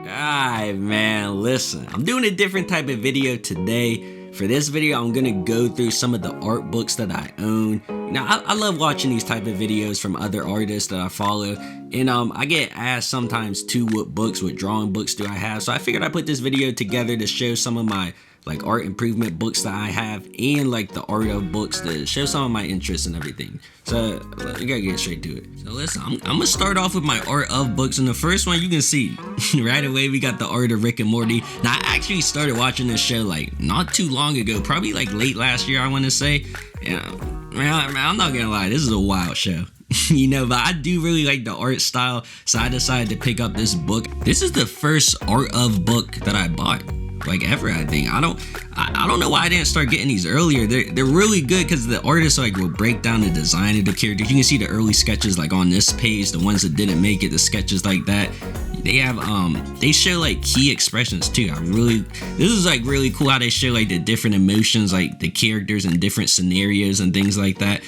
Alright man, listen, I'm doing a different type of video today. For this video, I'm gonna go through some of the art books that I own. Now, I love watching these type of videos from other artists that I follow, and I get asked sometimes too, what drawing books do I have? So I figured I'd put this video together to show some of my like art improvement books that I have, and like the art of books to show some of my interests and everything. So we gotta get straight to it. So listen, I'm gonna start off with my art of books, and the first one you can see right away, we got the art of Rick and Morty. Now I actually started watching this show like not too long ago, probably like late last year, I want to say. Yeah, man, I'm not gonna lie, this is a wild show. You know, but I do really like the art style, so I decided to pick up this book. This is the first art of book that I bought, like ever, I think. I don't know why I didn't start getting these earlier. They're really good because the artists like will break down the design of the characters. You can see the early sketches like on this page, the ones that didn't make it, the sketches like that. They have they show like key expressions too. This is like really cool how they show like the different emotions, like the characters in different scenarios and things like that.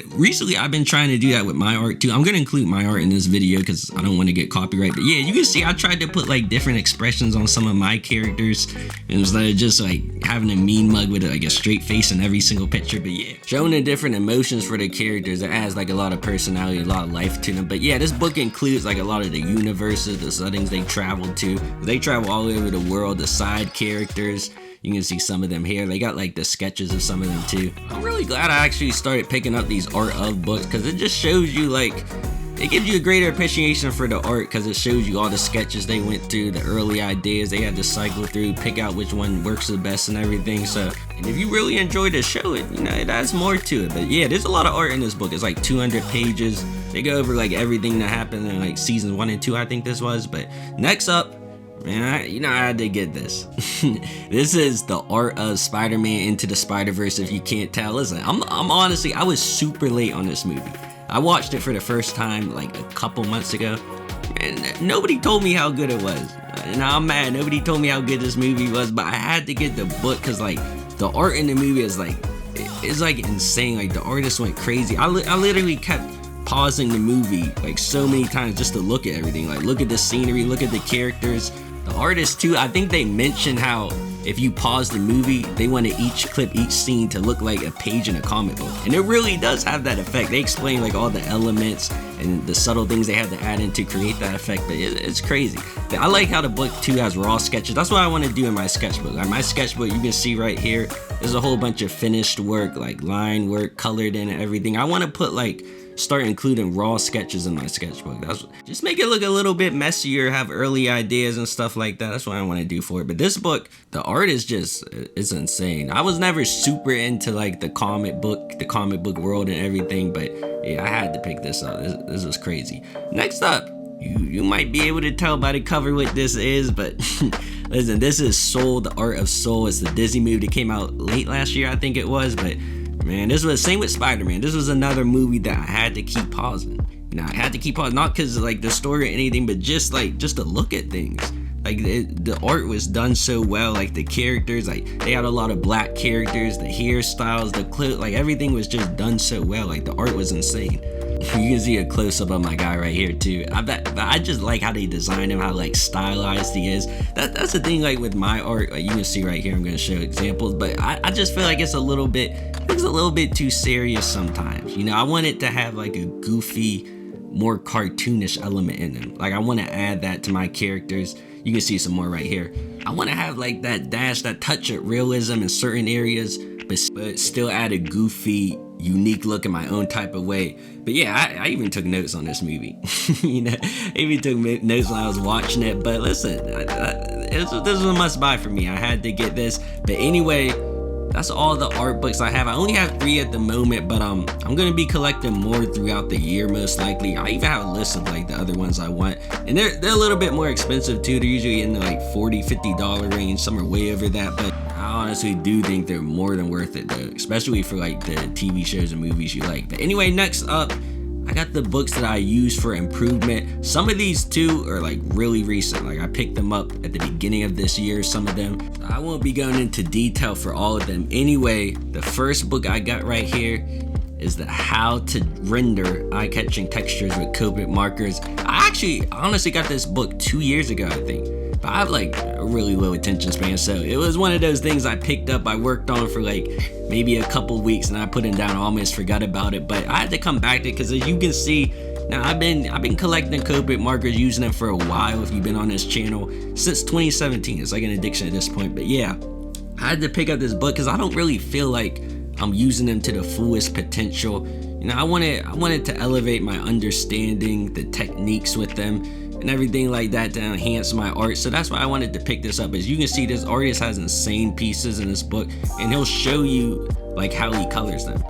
Recently I've been trying to do that with my art too. I'm gonna include my art in this video because I don't want to get copyright. But yeah, you can see I tried to put like different expressions on some of my characters instead of just like having a mean mug with like a straight face in every single picture. But yeah, showing the different emotions for the characters, it adds like a lot of personality, a lot of life to them. But yeah, this book includes like a lot of the universes, the settings they travel to. They travel all over the world, the side characters. You can see some of them here. They got like the sketches of some of them too. I'm really glad I actually started picking up these art of books because it just shows you like, it gives you a greater appreciation for the art because it shows you all the sketches they went through, the early ideas they had to cycle through, pick out which one works the best and everything. So, and if you really enjoy the show, it adds more to it. But yeah, there's a lot of art in this book. It's like 200 pages. They go over like everything that happened in like seasons 1 and 2, I think this was. But next up, man, I had to get this. This is the art of Spider-Man Into the Spider-Verse, if you can't tell. Listen, I'm honestly, I was super late on this movie. I watched it for the first time like a couple months ago, and nobody told me how good it was. And I'm mad, nobody told me how good this movie was, but I had to get the book because like the art in the movie is like, it's like insane. Like the artist went crazy. I literally kept pausing the movie like so many times just to look at everything, like look at the scenery, look at the characters. The artists too, I think they mentioned how if you pause the movie, they want to clip each scene to look like a page in a comic book. And it really does have that effect. They explain like all the elements and the subtle things they had to add in to create that effect, but it's crazy. I like how the book too has raw sketches. That's what I want to do in my sketchbook. Like my sketchbook, you can see right here, there's a whole bunch of finished work, like line work, colored in and everything. I want to put start including raw sketches in my sketchbook. Just make it look a little bit messier, have early ideas and stuff like that. That's what I want to do for it. But this book, the art is just, it's insane. I was never super into like the comic book world and everything, but yeah, I had to pick this up. This was crazy. Next up, you might be able to tell by the cover what this is, but listen, this is Soul, the Art of Soul. It's the Disney movie that came out late last year, I think it was, but man, this was the same with Spider-Man. This was another movie that I had to keep pausing. I had to keep pausing, not because of like the story or anything, but just to look at things. Like the art was done so well, like the characters, like they had a lot of black characters, the hairstyles, the clip, like everything was just done so well. Like the art was insane. You can see a close-up of my guy right here too. I just like how they designed him, how like stylized he is. That's the thing, like with my art, like you can see right here, I'm gonna show examples, but I just feel like it's a little bit too serious sometimes. I want it to have like a goofy, more cartoonish element in them. Like I want to add that to my characters. You can see some more right here. I want to have like that dash, that touch of realism in certain areas, but still add a goofy, unique look in my own type of way. But yeah, I even took notes on this movie. I even took notes when I was watching it. But listen, this was a must buy for me. I had to get this. But anyway, that's all the art books I have. I only have 3 at the moment, but I'm gonna be collecting more throughout the year most likely. I even have a list of like the other ones I want, and they're a little bit more expensive too. They're usually in the like $40-50 range. Some are way over that, but I honestly do think they're more than worth it though, especially for like the TV shows and movies you like. But anyway, next up, I got the books that I use for improvement. Some of these too are like really recent. Like I picked them up at the beginning of this year, some of them. I won't be going into detail for all of them. Anyway, the first book I got right here is the how to render eye-catching textures with Copic markers. I actually honestly got this book 2 years ago, I think, but I have like a really low attention span, so it was one of those things I picked up, I worked on for like maybe a couple weeks, and I put it down, almost forgot about it, but I had to come back to it because as you can see, now I've been collecting Copic markers, using them for a while if you've been on this channel, since 2017. It's like an addiction at this point, but yeah, I had to pick up this book because I don't really feel like I'm using them to the fullest potential. You know, I wanted to elevate my understanding, the techniques with them, and everything like that to enhance my art. So that's why I wanted to pick this up. As you can see, this artist has insane pieces in this book, and he'll show you like how he colors them.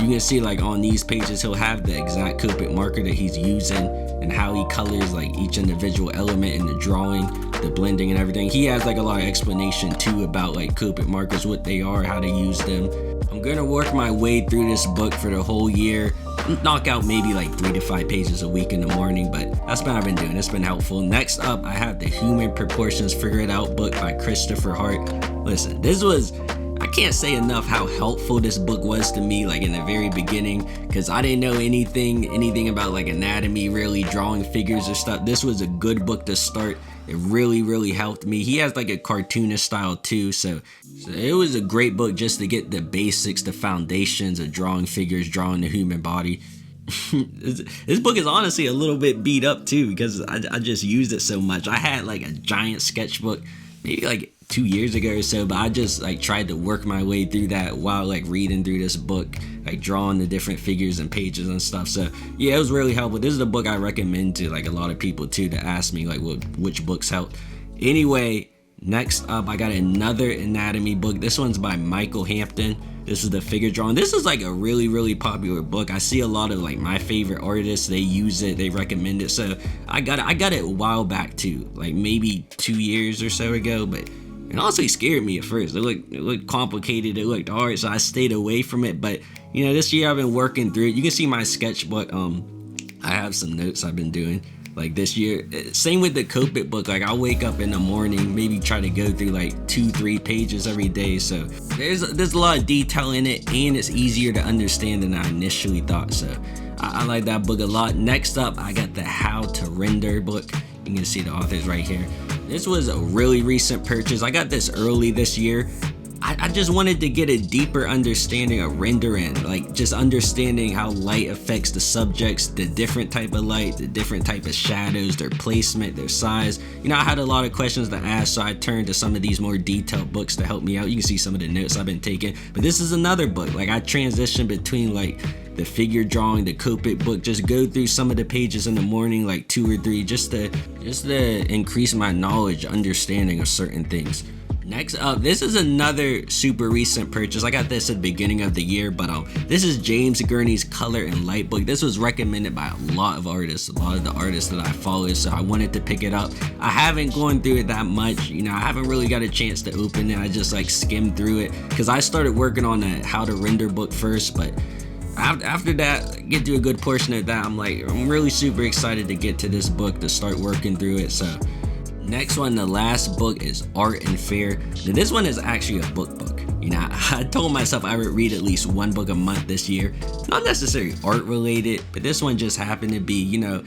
You can see like on these pages, he'll have the exact Copic marker that he's using and how he colors like each individual element in the drawing, the blending and everything. He has like a lot of explanation too about like Copic markers, what they are, how to use them. I'm gonna work my way through this book for the whole year, knock out maybe like 3 to 5 pages a week in the morning, but that's what I've been doing. It's been helpful. Next up, I have the Human Proportions Figure It Out book by Hart. Listen, this was, I can't say enough how helpful this book was to me, like in the very beginning, because I didn't know anything about like anatomy, really drawing figures or stuff. This was a good book to start. It really helped me. He has like a cartoonist style too, so it was a great book just to get the basics, the foundations of drawing figures, drawing the human body. This book is honestly a little bit beat up too because I just used it so much. I had like a giant sketchbook maybe like 2 years ago or so, but I just like tried to work my way through that while like reading through this book, like drawing the different figures and pages and stuff. So yeah, it was really helpful. This is a book I recommend to like a lot of people too, to ask me like which books helped. Anyway, next up I got another anatomy book. This one's by Hampton. This is the figure drawing. This is like a really popular book. I see a lot of like my favorite artists, they use it, they recommend it. So I got it a while back too, like maybe 2 years or so ago, but it honestly scared me at first. It looked complicated, it looked hard, so I stayed away from it. But you know, this year I've been working through it. You can see my sketchbook. I have some notes I've been doing like this year. Same with the Copic book. Like I'll wake up in the morning, maybe try to go through like 2-3 pages every day. So there's a lot of detail in it, and it's easier to understand than I initially thought. So I like that book a lot. Next up, I got the How to Render book. You can see the authors right here. This was a really recent purchase. I got this early this year. I just wanted to get a deeper understanding of rendering, like just understanding how light affects the subjects, the different type of light, the different type of shadows, their placement, their size. You know, I had a lot of questions to ask, so I turned to some of these more detailed books to help me out. You can see some of the notes I've been taking, but this is another book. Like I transition between like the figure drawing, the Copic book, just go through some of the pages in the morning, like 2 or 3, just to increase my knowledge, understanding of certain things. Next up, this is another super recent purchase. I got this at the beginning of the year, but this is James Gurney's Color and Light book. This was recommended by a lot of artists, a lot of the artists that I follow, so I wanted to pick it up. I haven't gone through it that much, you know, I haven't really got a chance to open it. I just like skimmed through it because I started working on the How to Render book first, but after that, get to a good portion of that, I'm really super excited to get to this book, to start working through it. So next one, the last book, is Art and Fair. Now this one is actually a book. You know, I told myself I would read at least 1 book a month this year. Not necessarily art related, but this one just happened to be, you know,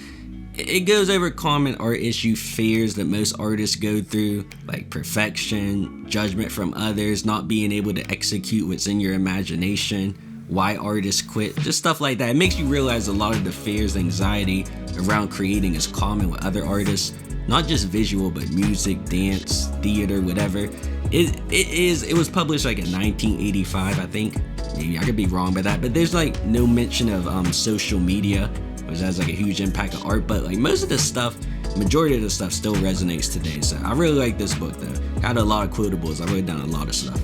it goes over common art issue fears that most artists go through, like perfection, judgment from others, not being able to execute what's in your imagination, why artists quit, just stuff like that. It makes you realize a lot of the fears, anxiety around creating is common with other artists, not just visual, but music, dance, theater, whatever. It was published like in 1985, I think. Maybe I could be wrong by that, but there's like no mention of social media, which has like a huge impact on art, but like most of the stuff, majority of the stuff still resonates today. So I really like this book though. Had a lot of quotables. I wrote down a lot of stuff.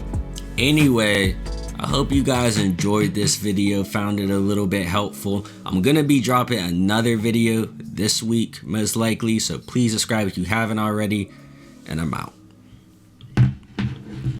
Anyway, I hope you guys enjoyed this video, found it a little bit helpful. I'm gonna be dropping another video this week, most likely, so please subscribe if you haven't already, and I'm out.